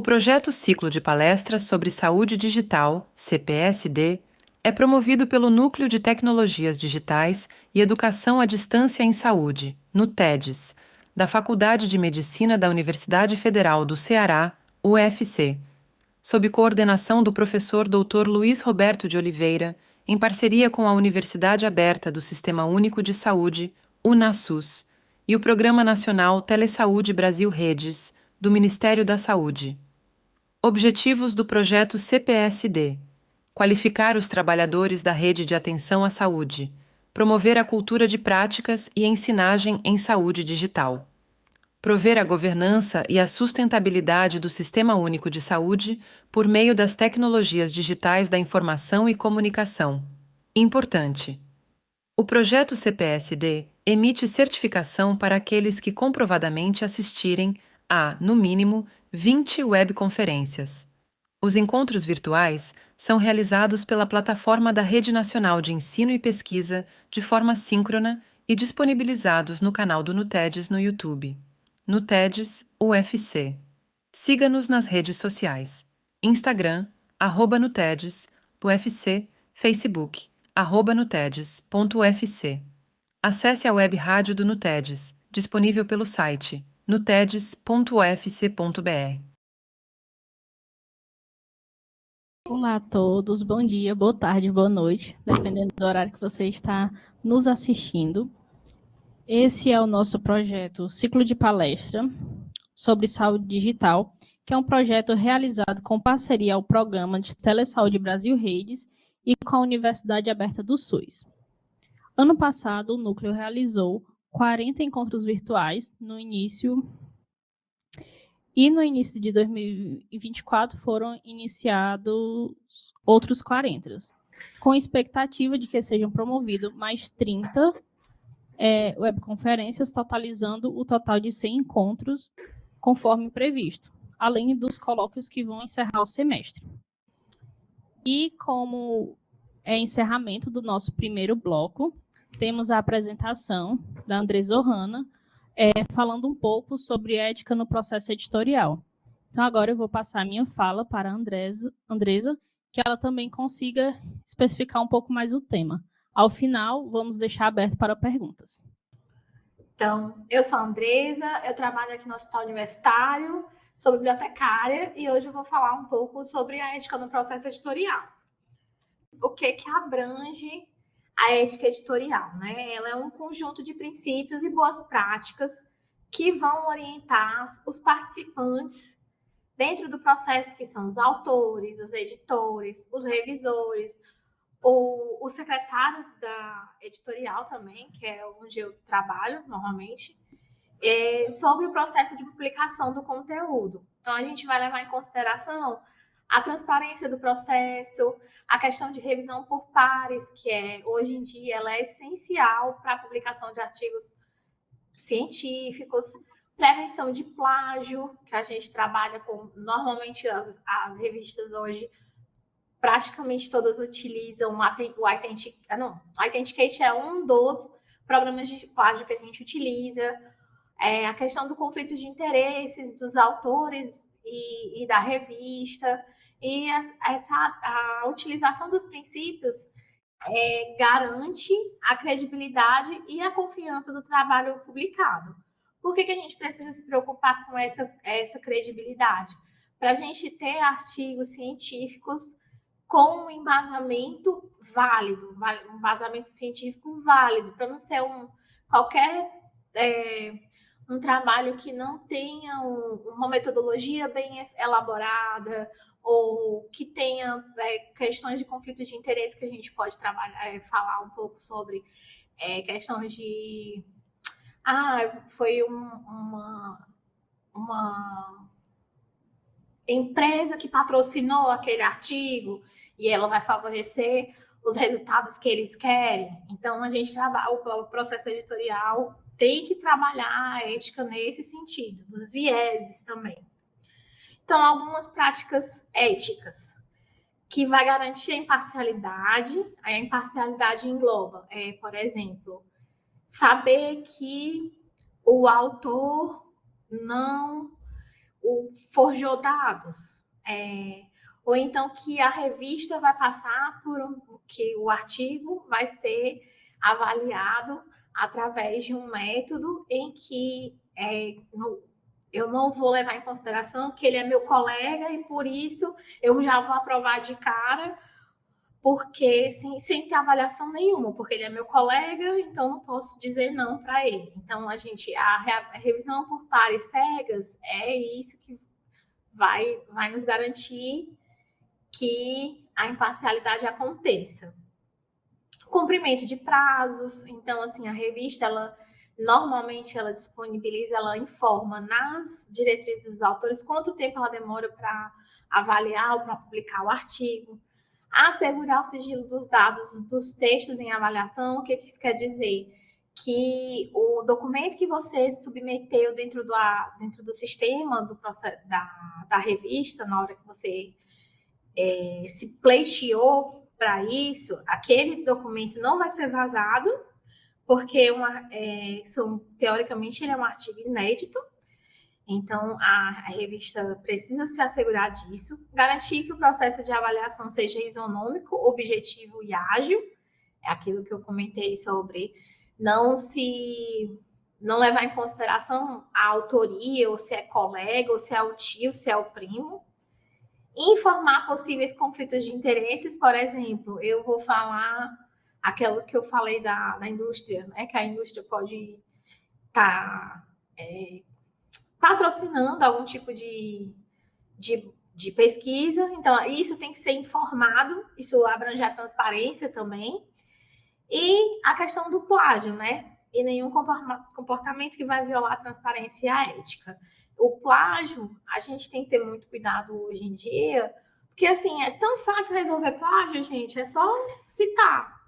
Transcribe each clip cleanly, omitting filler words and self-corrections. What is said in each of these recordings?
O projeto Ciclo de Palestras sobre Saúde Digital, CPSD, é promovido pelo Núcleo de Tecnologias Digitais e Educação à Distância em Saúde, NUTEDES, da Faculdade de Medicina da Universidade Federal do Ceará, UFC, sob coordenação do professor Dr. Luiz Roberto de Oliveira, em parceria com a Universidade Aberta do Sistema Único de Saúde, UNASUS, e o Programa Nacional Telesaúde Brasil Redes, do Ministério da Saúde. Objetivos do projeto CPSD: qualificar os trabalhadores da rede de atenção à saúde, promover a cultura de práticas e ensinagem em saúde digital, prover a governança e a sustentabilidade do Sistema Único de Saúde por meio das tecnologias digitais da informação e comunicação. Importante: o projeto CPSD emite certificação para aqueles que comprovadamente assistirem a, no mínimo, 20 webconferências. Os encontros virtuais são realizados pela plataforma da Rede Nacional de Ensino e Pesquisa de forma síncrona e disponibilizados no canal do NUTEDES no YouTube. NUTEDES UFC. Siga-nos nas redes sociais: Instagram, @NUTEDES, UFC, Facebook, @nutedes.ufc. Acesse a web rádio do NUTEDES, disponível pelo site nutedes.ufc.br. Olá a todos, bom dia, boa tarde, boa noite, dependendo do horário que você está nos assistindo. Esse é o nosso projeto Ciclo de Palestra sobre Saúde Digital, que é um projeto realizado com parceria ao Programa de Telesaúde Brasil Redes e com a Universidade Aberta do SUS. Ano passado, o Núcleo realizou 40 encontros virtuais no início de 2024 foram iniciados outros 40, com expectativa de que sejam promovidos mais 30 webconferências, totalizando o total de 100 encontros, conforme previsto, além dos colóquios que vão encerrar o semestre. E como encerramento do nosso primeiro bloco, temos a apresentação da Andresa Ohana, falando um pouco sobre ética no processo editorial. Então, agora eu vou passar a minha fala para a Andresa, que ela também consiga especificar um pouco mais o tema. Ao final, vamos deixar aberto para perguntas. Então, eu sou a Andresa, eu trabalho aqui no Hospital Universitário, sou bibliotecária e hoje eu vou falar um pouco sobre a ética no processo editorial. O que abrange a ética editorial, né? Ela é um conjunto de princípios e boas práticas que vão orientar os participantes dentro do processo, que são os autores, os editores, os revisores, o secretário da editorial também, que é onde eu trabalho normalmente, sobre o processo de publicação do conteúdo. Então, a gente vai levar em consideração a transparência do processo, a questão de revisão por pares, que hoje em dia ela é essencial para a publicação de artigos científicos, prevenção de plágio, que a gente trabalha com, normalmente as revistas hoje, praticamente todas utilizam o Authenticate é um dos programas de plágio que a gente utiliza, a questão do conflito de interesses dos autores e da revista, e a utilização dos princípios garante a credibilidade e a confiança do trabalho publicado. Por que a gente precisa se preocupar com essa credibilidade? Para a gente ter artigos científicos com um embasamento válido, um embasamento científico válido, para não ser qualquer um trabalho que não tenha uma metodologia bem elaborada, ou que tenha questões de conflito de interesse, que a gente pode falar um pouco sobre questões de... foi uma empresa que patrocinou aquele artigo e ela vai favorecer os resultados que eles querem. Então, a gente trabalha, o processo editorial tem que trabalhar a ética nesse sentido, dos vieses também. Então, algumas práticas éticas que vai garantir a imparcialidade. A imparcialidade engloba, por exemplo, saber que o autor não forjou dados, ou então que a revista vai passar que o artigo vai ser avaliado através de um método em que eu não vou levar em consideração que ele é meu colega e por isso eu já vou aprovar de cara, porque sem ter avaliação nenhuma, porque ele é meu colega, então não posso dizer não para ele. Então, a revisão por pares cegas é isso que vai nos garantir que a imparcialidade aconteça. Cumprimento de prazos, então, assim, a revista, normalmente ela disponibiliza, ela informa nas diretrizes dos autores quanto tempo ela demora para avaliar ou para publicar o artigo. Assegurar o sigilo dos dados dos textos em avaliação. O que isso quer dizer? Que o documento que você submeteu dentro do sistema da revista, na hora que você se pleiteou para isso, aquele documento não vai ser vazado, porque teoricamente ele é um artigo inédito. Então, a revista precisa se assegurar disso, garantir que o processo de avaliação seja isonômico, objetivo e ágil, é aquilo que eu comentei sobre não levar em consideração a autoria, ou se é colega, ou se é o tio, se é o primo. Informar possíveis conflitos de interesses, por exemplo, eu vou falar aquilo que eu falei da indústria, né, que a indústria pode estar patrocinando algum tipo de pesquisa. Então, isso tem que ser informado, isso abrange a transparência também. E a questão do plágio, né? E nenhum comportamento que vai violar a transparência e a ética. O plágio, a gente tem que ter muito cuidado hoje em dia, porque, assim, é tão fácil resolver plágio, gente, é só citar.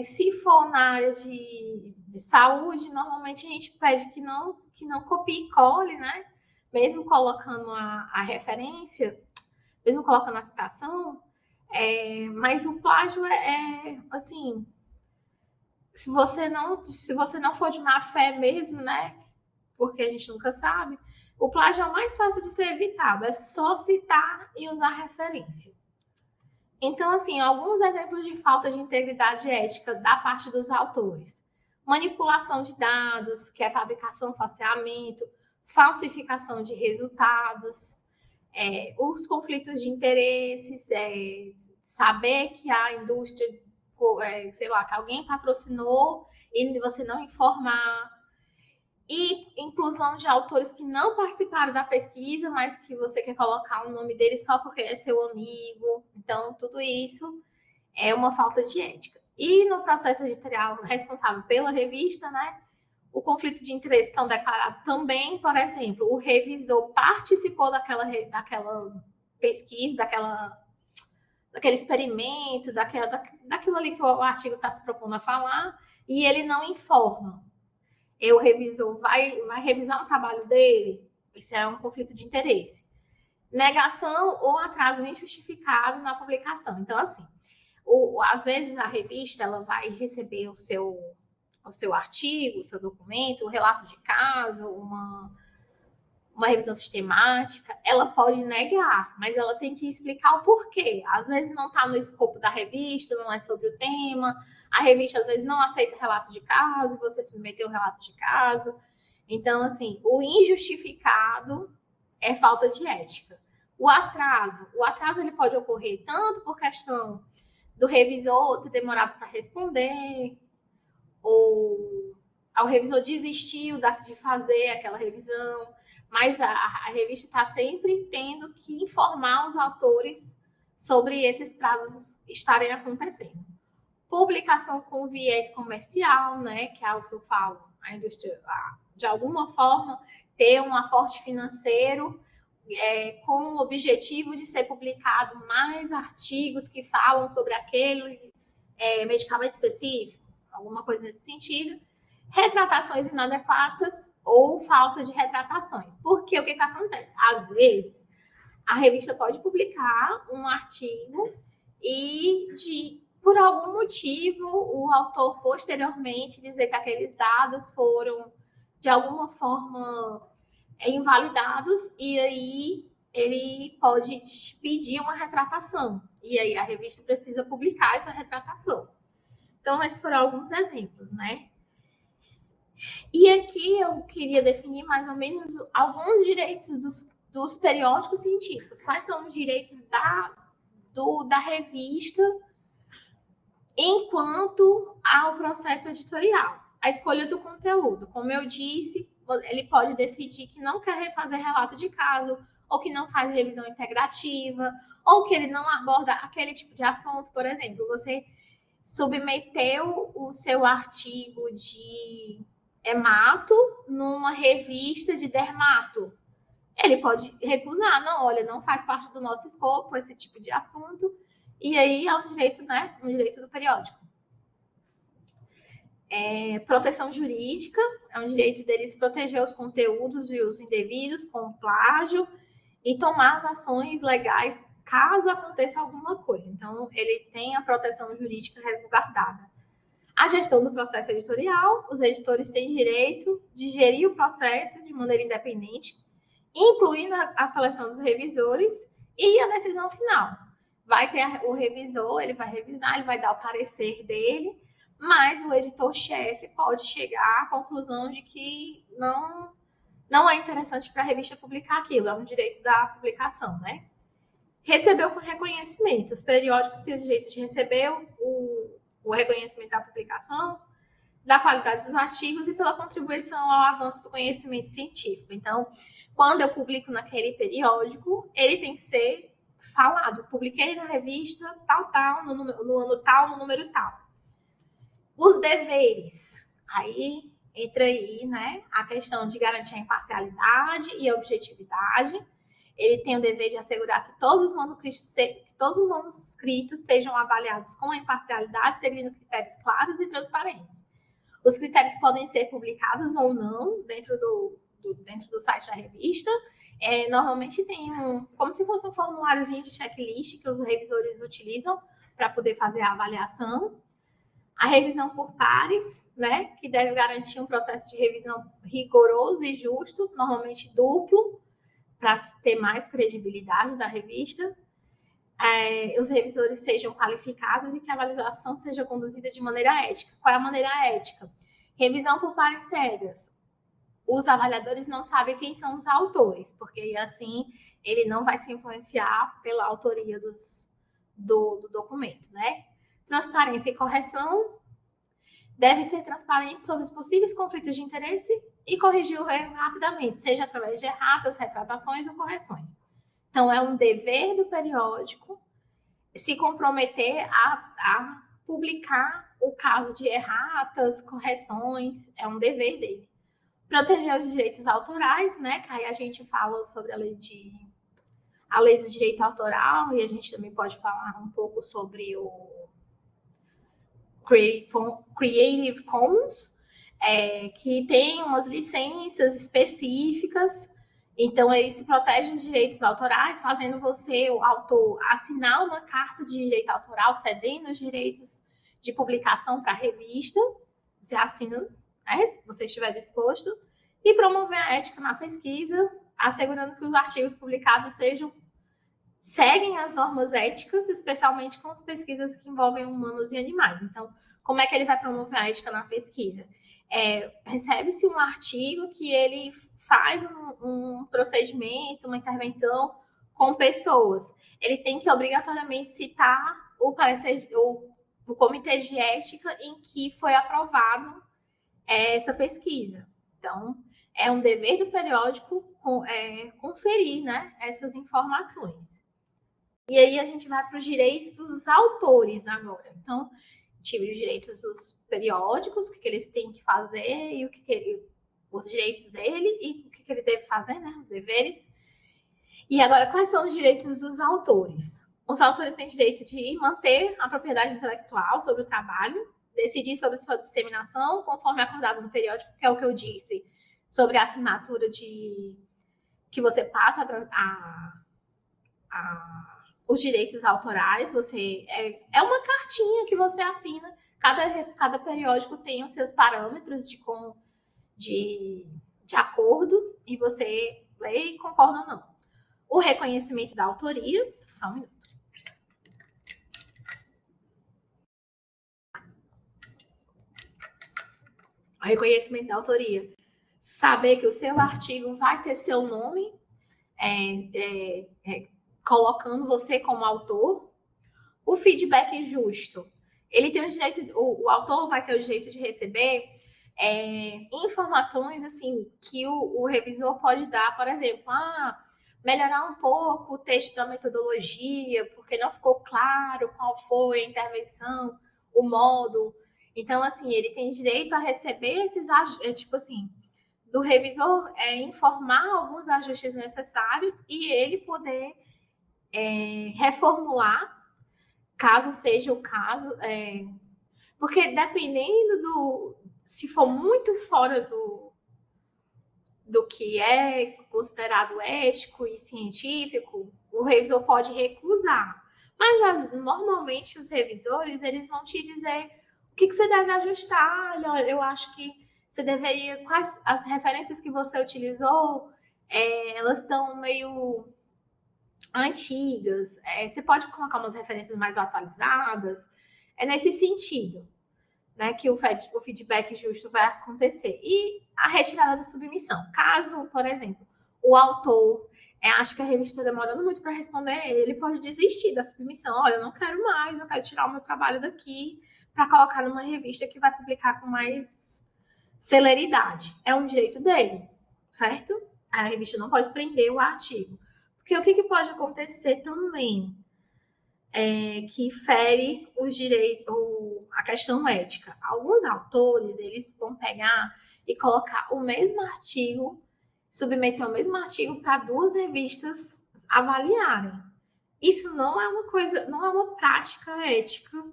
Se for na área de saúde, normalmente a gente pede que não copie e cole, né? Mesmo colocando a referência, mesmo colocando a citação, mas o plágio assim, se você não for de má fé mesmo, né? Porque a gente nunca sabe, o plágio é o mais fácil de ser evitado, é só citar e usar referência. Então, assim, alguns exemplos de falta de integridade ética da parte dos autores. Manipulação de dados, que é fabricação, falseamento, falsificação de resultados, os conflitos de interesses, saber que a indústria, sei lá, que alguém patrocinou e você não informar. E inclusão de autores que não participaram da pesquisa, mas que você quer colocar o nome dele só porque é seu amigo. Então, tudo isso é uma falta de ética. E no processo editorial responsável pela revista, né, o conflito de interesse estão declarado também, por exemplo, o revisor participou daquela pesquisa, daquele experimento, daquilo ali que o artigo está se propondo a falar, e ele não informa. O revisor vai revisar o trabalho dele, isso é um conflito de interesse. Negação ou atraso injustificado na publicação. Então, assim, às vezes a revista ela vai receber o seu artigo, o seu documento, um relato de caso, uma revisão sistemática, ela pode negar, mas ela tem que explicar o porquê. Às vezes não está no escopo da revista, não é sobre o tema, a revista às vezes não aceita relato de caso, você submeteu um relato de caso. Então, assim, o injustificado é falta de ética. O atraso ele pode ocorrer tanto por questão do revisor ter demorado para responder, ou o revisor desistiu de fazer aquela revisão, mas a revista está sempre tendo que informar os autores sobre esses prazos estarem acontecendo. Publicação com viés comercial, né, que é algo que eu falo, a indústria, de alguma forma, ter um aporte financeiro com o objetivo de ser publicado mais artigos que falam sobre aquele medicamento específico, alguma coisa nesse sentido. Retratações inadequadas ou falta de retratações. Porque o que acontece? Às vezes, a revista pode publicar um artigo e, por algum motivo, o autor posteriormente dizer que aqueles dados foram, de alguma forma, invalidados, e aí ele pode pedir uma retratação. E aí a revista precisa publicar essa retratação. Então, esses foram alguns exemplos, né? E aqui eu queria definir mais ou menos alguns direitos dos periódicos científicos. Quais são os direitos da revista enquanto ao processo editorial? A escolha do conteúdo. Como eu disse, ele pode decidir que não quer refazer relato de caso, ou que não faz revisão integrativa, ou que ele não aborda aquele tipo de assunto. Por exemplo, você submeteu o seu artigo de hemato numa revista de dermato. Ele pode recusar, não, olha, não faz parte do nosso escopo esse tipo de assunto, e aí é um direito, né? Um direito do periódico. Proteção jurídica, é um direito deles proteger os conteúdos e os indevidos com plágio e tomar as ações legais caso aconteça alguma coisa. Então, ele tem a proteção jurídica resguardada. A gestão do processo editorial, os editores têm direito de gerir o processo de maneira independente, incluindo a seleção dos revisores e a decisão final. Vai ter o revisor, ele vai revisar, ele vai dar o parecer dele, mas o editor-chefe pode chegar à conclusão de que não é interessante para a revista publicar aquilo, é um direito da publicação, né? Recebeu com reconhecimento. Os periódicos têm o direito de receber o reconhecimento da publicação, da qualidade dos artigos e pela contribuição ao avanço do conhecimento científico. Então, quando eu publico naquele periódico, ele tem que ser falado. Publiquei na revista tal, no ano tal, no número tal. Os deveres. Aí entra aí, né, a questão de garantir a imparcialidade e a objetividade. Ele tem o dever de assegurar que todos os manuscritos sejam avaliados com a imparcialidade, seguindo critérios claros e transparentes. Os critérios podem ser publicados ou não dentro do site da revista. Normalmente tem como se fosse um formuláriozinho de checklist que os revisores utilizam para poder fazer a avaliação. A revisão por pares, né, que deve garantir um processo de revisão rigoroso e justo, normalmente duplo, para ter mais credibilidade da revista. Os revisores sejam qualificados e que a avaliação seja conduzida de maneira ética. Qual é a maneira ética? Revisão por pares cegas. Os avaliadores não sabem quem são os autores, porque assim ele não vai se influenciar pela autoria do documento, né? Transparência e correção. Deve ser transparente sobre os possíveis conflitos de interesse e corrigir o erro rapidamente, seja através de erratas, retratações ou correções. Então, é um dever do periódico se comprometer a publicar o caso de erratas, correções, é um dever dele. Proteger os direitos autorais, né? Que aí a gente fala sobre a lei do direito autoral, e a gente também pode falar um pouco sobre o Creative Commons, que tem umas licenças específicas. Então, ele se protege dos direitos autorais, fazendo você, o autor, assinar uma carta de direito autoral, cedendo os direitos de publicação para a revista. Você assina, se você estiver disposto. E promover a ética na pesquisa, assegurando que os artigos publicados seguem as normas éticas, especialmente com as pesquisas que envolvem humanos e animais. Então, como é que ele vai promover a ética na pesquisa? Recebe-se um artigo que ele faz um procedimento, uma intervenção com pessoas. Ele tem que obrigatoriamente citar o comitê de ética em que foi aprovado essa pesquisa. Então, é um dever do periódico conferir, né, essas informações. E aí a gente vai para os direitos dos autores agora. Então, tive os direitos dos periódicos, o que eles têm que fazer e os direitos dele e o que ele deve fazer, né, os deveres. E agora, quais são os direitos dos autores? Os autores têm direito de manter a propriedade intelectual sobre o trabalho, decidir sobre sua disseminação, conforme acordado no periódico, que é o que eu disse, sobre a assinatura que você passa os direitos autorais. É uma cartinha que você assina. Cada periódico tem os seus parâmetros de de acordo e você lê e concorda ou não. O reconhecimento da autoria, só um minuto. O reconhecimento da autoria. Saber que o seu artigo vai ter seu nome, colocando você como autor. O feedback justo. Ele tem o direito, o autor vai ter o direito de receber informações assim que o revisor pode dar, por exemplo, melhorar um pouco o texto da metodologia, porque não ficou claro qual foi a intervenção, o modo. Então, assim, ele tem direito a receber esses, tipo assim, do revisor informar alguns ajustes necessários e ele poder reformular, caso seja o caso, porque dependendo se for muito fora do que é considerado ético e científico, o revisor pode recusar. Mas normalmente os revisores, eles vão te dizer o que você deve ajustar. Olha, eu acho que você deveria, quais as referências que você utilizou, elas estão meio antigas, você pode colocar umas referências mais atualizadas, nesse sentido, né, que o feedback justo vai acontecer. E a retirada da submissão. Caso, por exemplo, o autor acha que a revista está demorando muito para responder, ele pode desistir da submissão. Olha, eu não quero mais, eu quero tirar o meu trabalho daqui para colocar numa revista que vai publicar com mais celeridade. É um direito dele, certo? A revista não pode prender o artigo. Porque o que pode acontecer também que fere os direitos, a questão ética. Alguns autores, eles vão pegar e colocar o mesmo artigo, submeter o mesmo artigo para duas revistas avaliarem. Isso não é uma coisa, não é uma prática ética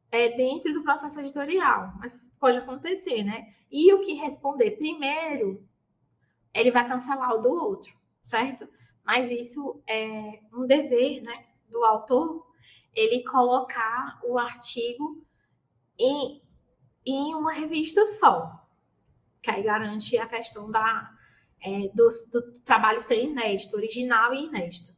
dentro do processo editorial, mas pode acontecer, né? E o que responder primeiro, ele vai cancelar o do outro, certo? Mas isso é um dever, né, do autor, ele colocar o artigo em uma revista só, que aí garante a questão do trabalho ser inédito, original e inédito.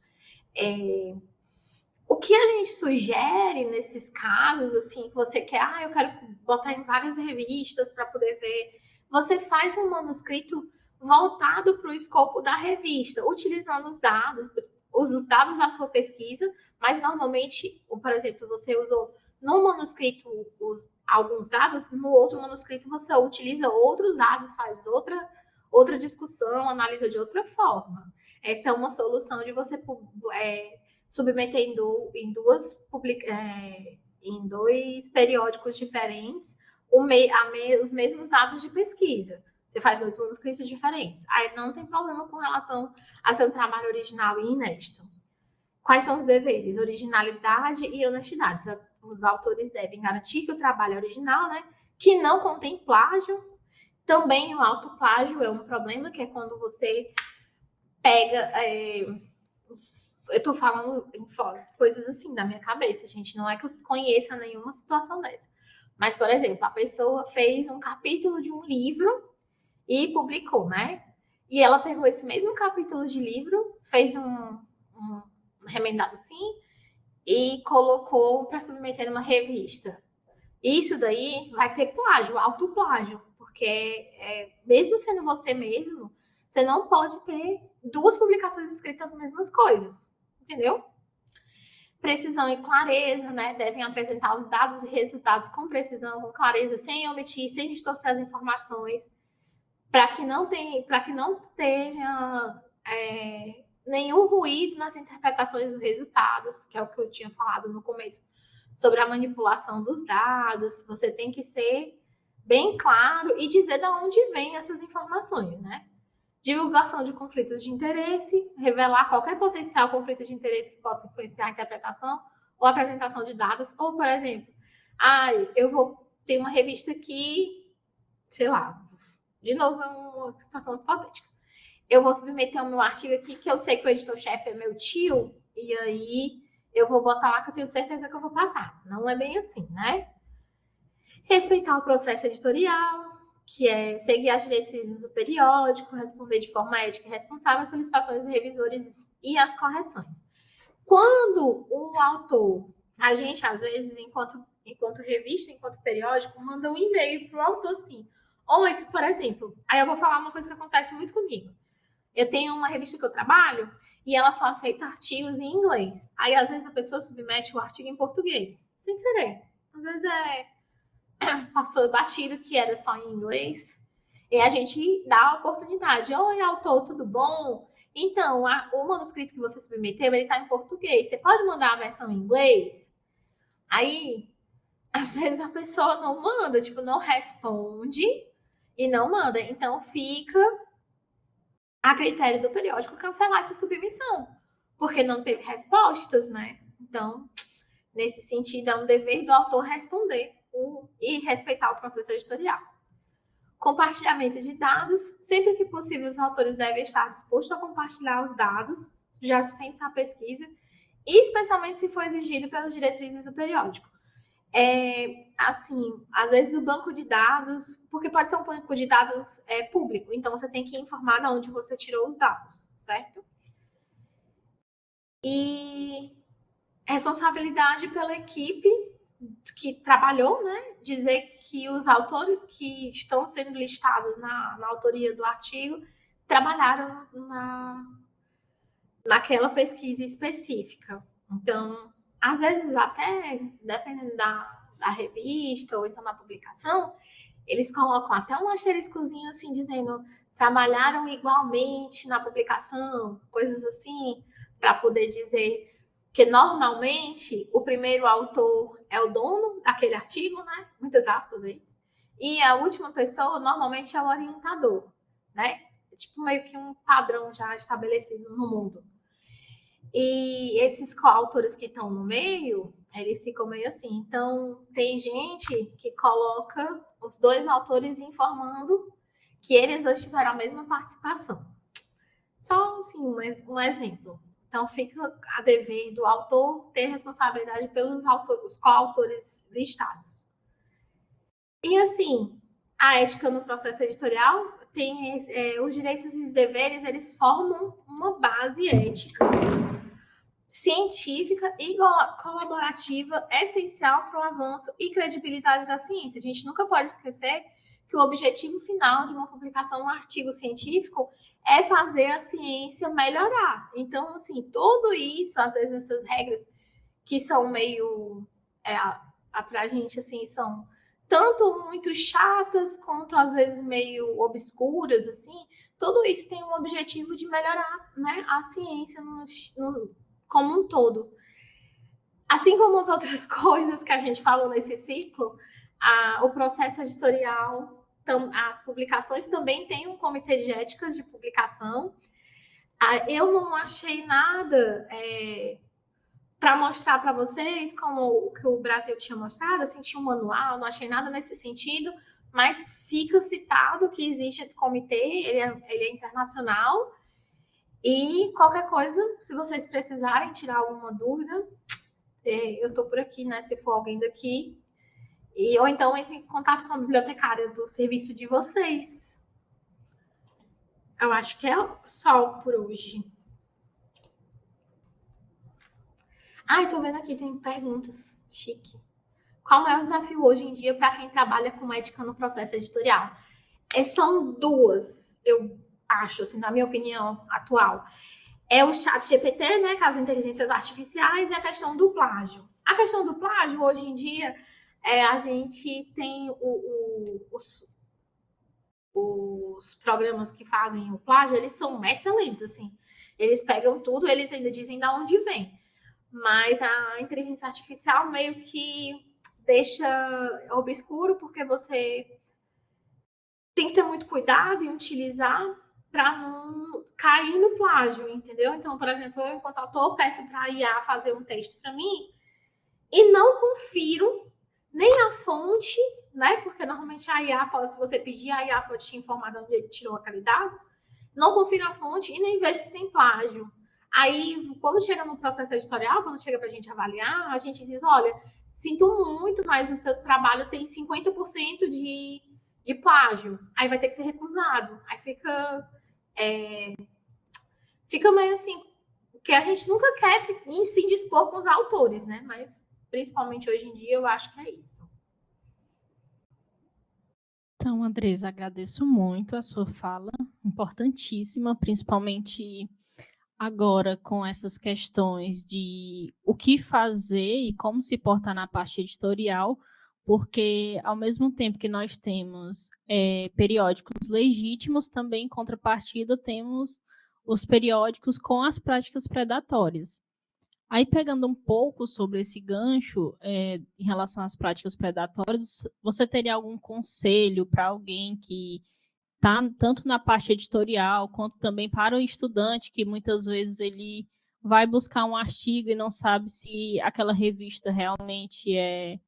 O que a gente sugere nesses casos, assim, que você quer, eu quero botar em várias revistas para poder ver, você faz um manuscrito voltado para o escopo da revista, utilizando os dados da sua pesquisa, mas normalmente, por exemplo, você usou no manuscrito alguns dados, no outro manuscrito você utiliza outros dados, faz outra discussão, analisa de outra forma. Essa é uma solução de você submeter em dois periódicos diferentes os mesmos dados de pesquisa. Você faz dois manuscritos diferentes. Aí não tem problema com relação a seu trabalho original e inédito. Quais são os deveres? Originalidade e honestidade. Os autores devem garantir que o trabalho é original, né? Que não contém plágio. Também o autoplágio é um problema, que é quando você pega... eu tô falando coisas assim na minha cabeça, gente. Não é que eu conheça nenhuma situação dessa. Mas, por exemplo, a pessoa fez um capítulo de um livro e publicou, né? E ela pegou esse mesmo capítulo de livro, fez um remendado assim e colocou para submeter numa revista. Isso daí vai ter plágio, autoplágio, porque mesmo sendo você mesmo, você não pode ter duas publicações escritas as mesmas coisas, entendeu? Precisão e clareza, né? Devem apresentar os dados e resultados com precisão, com clareza, sem omitir, sem distorcer as informações, para que não tenha nenhum ruído nas interpretações dos resultados, que é o que eu tinha falado no começo, sobre a manipulação dos dados. Você tem que ser bem claro e dizer de onde vêm essas informações, né? Divulgação de conflitos de interesse, revelar qualquer potencial conflito de interesse que possa influenciar a interpretação ou apresentação de dados, ou, por exemplo, eu vou ter uma revista aqui, sei lá, de novo é uma situação hipotética. Eu vou submeter o meu artigo aqui, que eu sei que o editor-chefe é meu tio, e aí eu vou botar lá que eu tenho certeza que eu vou passar. Não é bem assim, né? Respeitar o processo editorial, que é seguir as diretrizes do periódico, responder de forma ética e responsável às solicitações dos revisores e às correções. Quando o autor, a gente, às vezes, enquanto revista, enquanto periódico, manda um e-mail para o autor assim. Ou, por exemplo, aí eu vou falar uma coisa que acontece muito comigo. Eu tenho uma revista que eu trabalho e ela só aceita artigos em inglês. Aí, às vezes, a pessoa submete o artigo em português, sem querer. Às vezes passou batido que era só em inglês. E a gente dá a oportunidade. Oi, autor, tudo bom? Então, o manuscrito que você submeteu, ele está em português. Você pode mandar a versão em inglês? Aí, às vezes a pessoa não manda, tipo, não responde e não manda. Então, fica a critério do periódico cancelar essa submissão, porque não teve respostas, né? Então, nesse sentido, é um dever do autor responder e respeitar o processo editorial. Compartilhamento de dados. Sempre que possível, os autores devem estar dispostos a compartilhar os dados subjacentes à pesquisa, especialmente se for exigido pelas diretrizes do periódico. Assim, às vezes o banco de dados, porque pode ser um banco de dados público, então você tem que informar de onde você tirou os dados, certo? E responsabilidade pela equipe que trabalhou, né? Dizer que os autores que estão sendo listados na autoria do artigo trabalharam naquela pesquisa específica. Então, às vezes, até dependendo da revista ou então da publicação, eles colocam até um asteriscozinho assim, dizendo trabalharam igualmente na publicação, coisas assim, para poder dizer que normalmente o primeiro autor é o dono daquele artigo, né? Muitas aspas aí. E a última pessoa normalmente é o orientador, né? É tipo meio que um padrão já estabelecido no mundo. E esses coautores que estão no meio, eles ficam meio assim. Então, tem gente que coloca os dois autores informando que eles dois tiveram a mesma participação. Só, assim, um exemplo. Então, fica a dever do autor ter responsabilidade pelos coautores listados. E, assim, a ética no processo editorial tem os direitos e os deveres, eles formam uma base ética científica e colaborativa essencial para o avanço e credibilidade da ciência. A gente nunca pode esquecer que o objetivo final de uma publicação, um artigo científico, é fazer a ciência melhorar. Então, assim, tudo isso, às vezes essas regras que são meio, para a gente, assim, são tanto muito chatas quanto às vezes meio obscuras, assim, tudo isso tem um objetivo de melhorar, né, a ciência como um todo. Assim como as outras coisas que a gente falou nesse ciclo, o processo editorial, as publicações também têm um comitê de ética de publicação. Eu não achei nada para mostrar para vocês como o que o Brasil tinha mostrado, assim, tinha um manual, não achei nada nesse sentido, mas fica citado que existe esse comitê, ele é internacional. E qualquer coisa, se vocês precisarem tirar alguma dúvida, eu estou por aqui, né? Se for alguém daqui. Ou então entre em contato com a bibliotecária do serviço de vocês. Eu acho que é só por hoje. Estou vendo aqui, tem perguntas. Chique. Qual é o desafio hoje em dia para quem trabalha com ética no processo editorial? São duas, eu acho, assim, na minha opinião atual. É o ChatGPT, né, com as inteligências artificiais, e a questão do plágio. A questão do plágio, hoje em dia, a gente tem os programas que fazem o plágio, eles são excelentes, assim. Eles pegam tudo, eles ainda dizem de onde vem. Mas a inteligência artificial meio que deixa obscuro, porque você tem que ter muito cuidado em utilizar para não cair no plágio, entendeu? Então, por exemplo, eu, enquanto autor, peço para a IA fazer um texto para mim e não confiro nem a fonte, né? Porque normalmente a IA pode, se você pedir, a IA pode te informar de onde ele tirou aquele dado. Não confiro a fonte e nem vejo se tem plágio. Aí, quando chega no processo editorial, quando chega para a gente avaliar, a gente diz, olha, sinto muito, mas o seu trabalho tem 50% de de plágio, aí vai ter que ser recusado. Aí fica meio assim, porque a gente nunca quer se dispor com os autores, né? Mas, principalmente hoje em dia, eu acho que é isso. Então, Andresa, agradeço muito a sua fala, importantíssima, principalmente agora com essas questões de o que fazer e como se portar na parte editorial, porque ao mesmo tempo que nós temos periódicos legítimos, também em contrapartida temos os periódicos com as práticas predatórias. Aí, pegando um pouco sobre esse gancho, em relação às práticas predatórias, você teria algum conselho para alguém que está tanto na parte editorial, quanto também para o estudante, que muitas vezes ele vai buscar um artigo e não sabe se aquela revista realmente é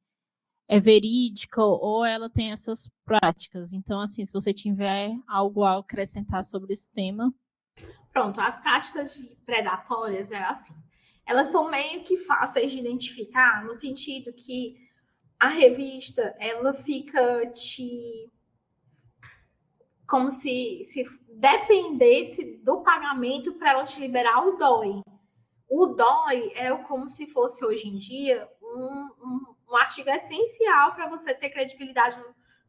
verídica ou ela tem essas práticas? Então, assim, se você tiver algo a acrescentar sobre esse tema. Pronto, as práticas predatórias é assim. Elas são meio que fáceis de identificar, no sentido que a revista, ela fica como se dependesse do pagamento para ela te liberar o DOI. O DOI é como se fosse, hoje em dia, um artigo essencial para você ter credibilidade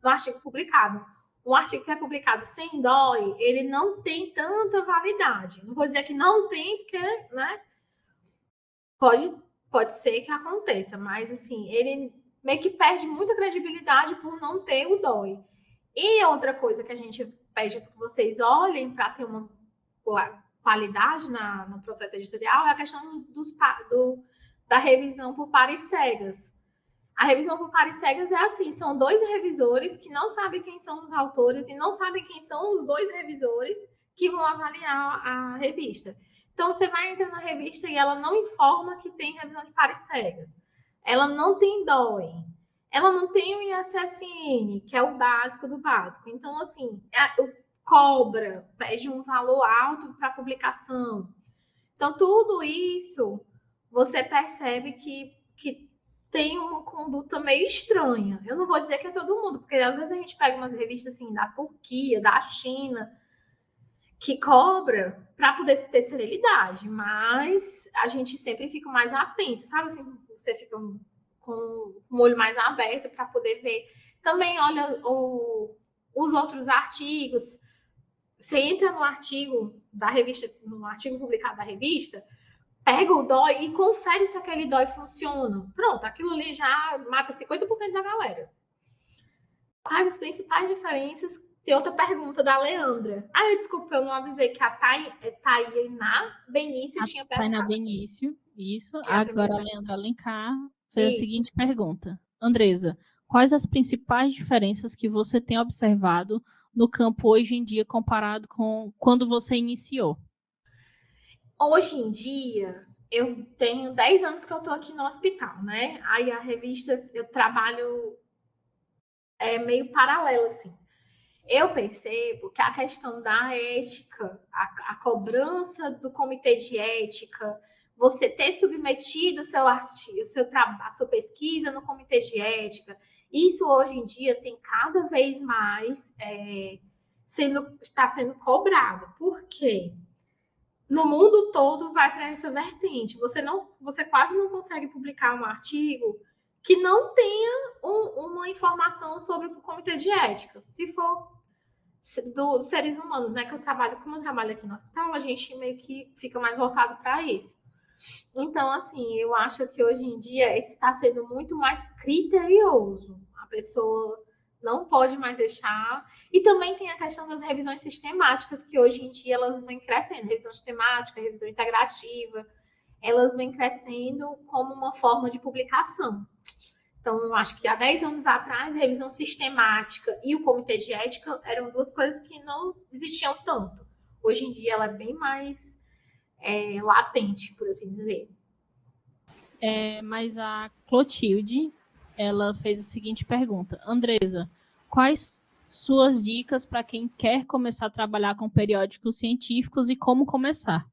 no artigo publicado. Um artigo que é publicado sem DOI, ele não tem tanta validade. Não vou dizer que não tem, porque, né, pode ser que aconteça, mas, assim, ele meio que perde muita credibilidade por não ter o DOI. E outra coisa que a gente pede para vocês olhem para ter uma qualidade no processo editorial é a questão da revisão por pares cegas. A revisão por pares cegas é assim, são dois revisores que não sabem quem são os autores e não sabem quem são os dois revisores que vão avaliar a revista. Então, você vai entrar na revista e ela não informa que tem revisão de pares cegas. Ela não tem DOI. Ela não tem o ISSN, que é o básico do básico. Então, assim, cobra, pede um valor alto para publicação. Então, tudo isso você percebe que tem uma conduta meio estranha. Eu não vou dizer que é todo mundo, porque às vezes a gente pega umas revistas assim da Turquia, da China, que cobra para poder ter serenidade, mas a gente sempre fica mais atento, sabe? Assim, você fica com o olho mais aberto para poder ver. Também olha os outros artigos. Você entra no artigo da revista, no artigo publicado da revista, pega o DOI e confere se aquele DOI funciona. Pronto, aquilo ali já mata 50% da galera. Quais as principais diferenças? Tem outra pergunta da Leandra. Desculpa, eu não avisei que a Tainá Benício tinha perguntado. Tainá Benício, isso. Agora a Leandra Alencar fez a seguinte pergunta. Andresa, quais as principais diferenças que você tem observado no campo hoje em dia comparado com quando você iniciou? Hoje em dia, eu tenho 10 anos que eu estou aqui no hospital, né? Aí a revista, eu trabalho meio paralelo, assim. Eu percebo que a questão da ética, a cobrança do comitê de ética, você ter submetido o seu artigo, a sua pesquisa no comitê de ética, isso hoje em dia tem cada vez mais está sendo cobrado. Por quê? No mundo todo vai para essa vertente. Você quase não consegue publicar um artigo que não tenha uma informação sobre o comitê de ética. Se for dos seres humanos, né? Como eu trabalho aqui no hospital, a gente meio que fica mais voltado para isso. Então, assim, eu acho que hoje em dia esse está sendo muito mais criterioso. A pessoa não pode mais deixar. E também tem a questão das revisões sistemáticas, que hoje em dia elas vêm crescendo. Revisão sistemática, revisão integrativa, elas vêm crescendo como uma forma de publicação. Então, eu acho que há 10 anos atrás, a revisão sistemática e o comitê de ética eram duas coisas que não existiam tanto. Hoje em dia, ela é bem mais latente, por assim dizer. Mas a Clotilde, ela fez a seguinte pergunta. Andresa, quais suas dicas para quem quer começar a trabalhar com periódicos científicos e como começar?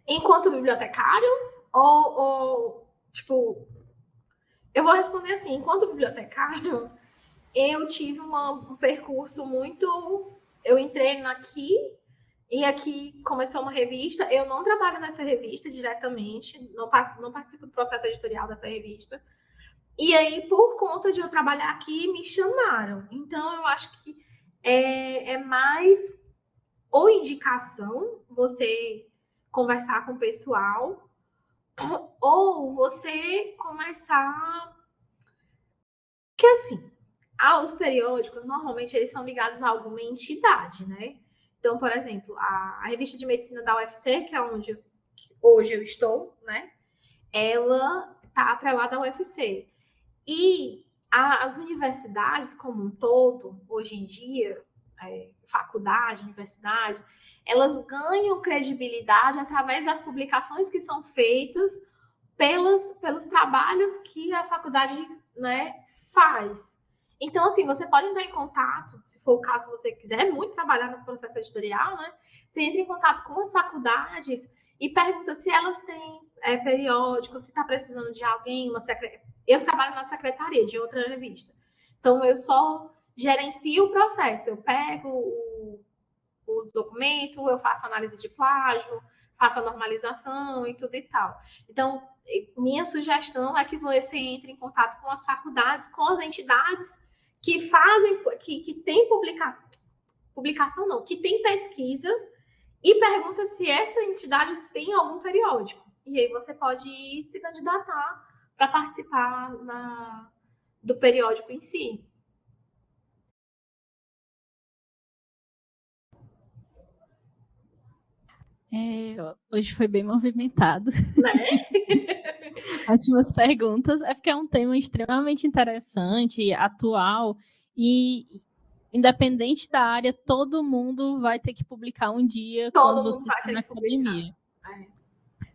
Enquanto bibliotecário ou tipo... Eu vou responder assim, enquanto bibliotecário, eu tive um percurso muito... Eu entrei aqui, e aqui começou uma revista. Eu não trabalho nessa revista diretamente, não participo do processo editorial dessa revista. E aí, por conta de eu trabalhar aqui, me chamaram. Então, eu acho que é mais ou indicação, você conversar com o pessoal, ou você começar... Que assim, os periódicos, normalmente, eles são ligados a alguma entidade, né? Então, por exemplo, a revista de medicina da UFC, que é onde hoje eu estou, né? Ela está atrelada ao UFC. E as universidades como um todo, hoje em dia, faculdade, universidade, elas ganham credibilidade através das publicações que são feitas pelos trabalhos que a faculdade, né, faz. Então, assim, você pode entrar em contato, se for o caso, você quiser muito trabalhar no processo editorial, né? Você entra em contato com as faculdades e pergunta se elas têm periódicos, se está precisando de alguém, eu trabalho na secretaria de outra revista. Então, eu só gerencio o processo. Eu pego o documento, eu faço análise de plágio, faço a normalização e tudo e tal. Então, minha sugestão é que você entre em contato com as faculdades, com as entidades que fazem, que tem publicação não, que tem pesquisa, e pergunta se essa entidade tem algum periódico. E aí você pode ir se candidatar para participar do periódico em si. Hoje foi bem movimentado. Né? Ótimas perguntas. É porque é um tema extremamente interessante, atual, e independente da área, todo mundo vai ter que publicar um dia Todo quando mundo você vai está ter na que publicar. academia.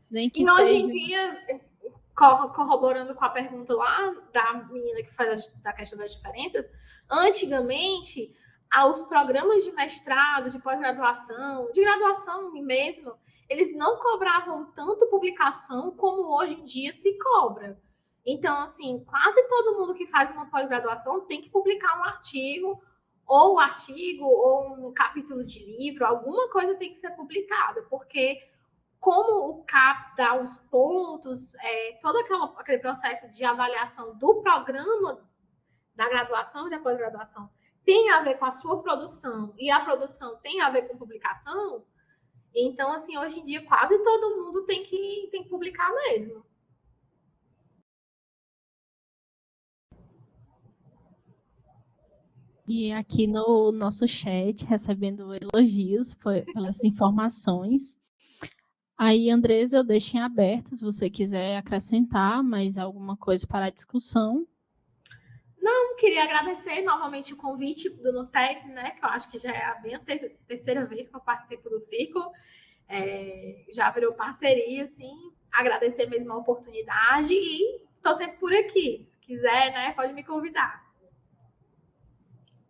Nem que E hoje seja... em dia, corroborando com a pergunta lá da menina que faz da questão das diferenças, antigamente, os programas de mestrado, de pós-graduação, de graduação mesmo, eles não cobravam tanto publicação como hoje em dia se cobra. Então, assim, quase todo mundo que faz uma pós-graduação tem que publicar um artigo, ou um capítulo de livro, alguma coisa tem que ser publicada, porque como o CAPES dá os pontos, todo aquele processo de avaliação do programa da graduação e da pós-graduação tem a ver com a sua produção, e a produção tem a ver com publicação, então, assim, hoje em dia, quase todo mundo tem que publicar mesmo. E aqui no nosso chat, recebendo elogios pelas informações. Aí, Andresa, eu deixo em aberto, se você quiser acrescentar mais alguma coisa para a discussão. Não, queria agradecer novamente o convite do NUTEDS, né, que eu acho que já é a terceira vez que eu participo do ciclo. Já virou parceria, assim, agradecer mesmo a oportunidade e estou sempre por aqui. Se quiser, né, pode me convidar.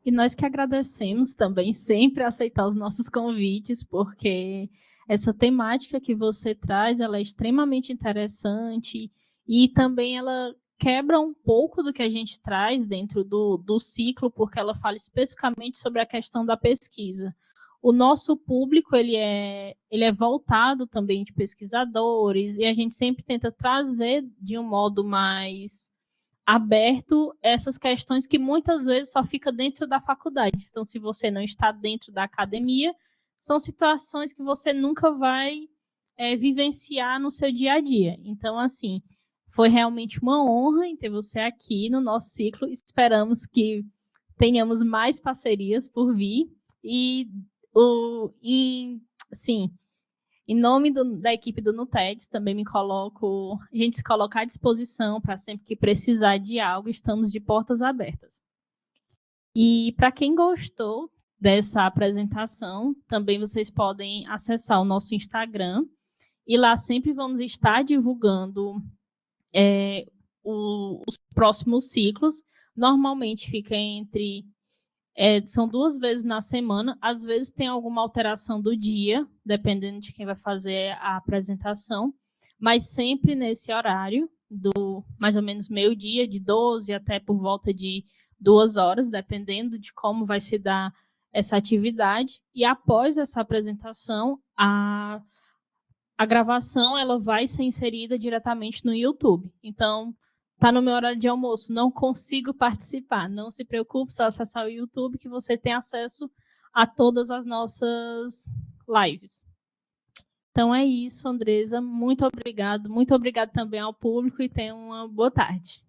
E nós que agradecemos também sempre aceitar os nossos convites, porque essa temática que você traz, ela é extremamente interessante e também ela quebra um pouco do que a gente traz dentro do ciclo, porque ela fala especificamente sobre a questão da pesquisa. O nosso público, ele é voltado também de pesquisadores e a gente sempre tenta trazer de um modo mais aberto essas questões que muitas vezes só fica dentro da faculdade. Então, se você não está dentro da academia, são situações que você nunca vai vivenciar no seu dia a dia. Então, assim, foi realmente uma honra em ter você aqui no nosso ciclo. Esperamos que tenhamos mais parcerias por vir. Sim, em nome da equipe do NUTEDS, também a gente se coloca à disposição para sempre que precisar de algo, estamos de portas abertas. E para quem gostou dessa apresentação, também vocês podem acessar o nosso Instagram, e lá sempre vamos estar divulgando os próximos ciclos. Normalmente fica são 2 vezes na semana, às vezes tem alguma alteração do dia, dependendo de quem vai fazer a apresentação, mas sempre nesse horário, do mais ou menos meio-dia, de 12 até por volta de 2 horas, dependendo de como vai se dar essa atividade. E após essa apresentação, a gravação ela vai ser inserida diretamente no YouTube. Então, tá no meu horário de almoço, não consigo participar. Não se preocupe, só acessar o YouTube que você tem acesso a todas as nossas lives. Então é isso, Andresa. Muito obrigado. Muito obrigado também ao público e tenha uma boa tarde.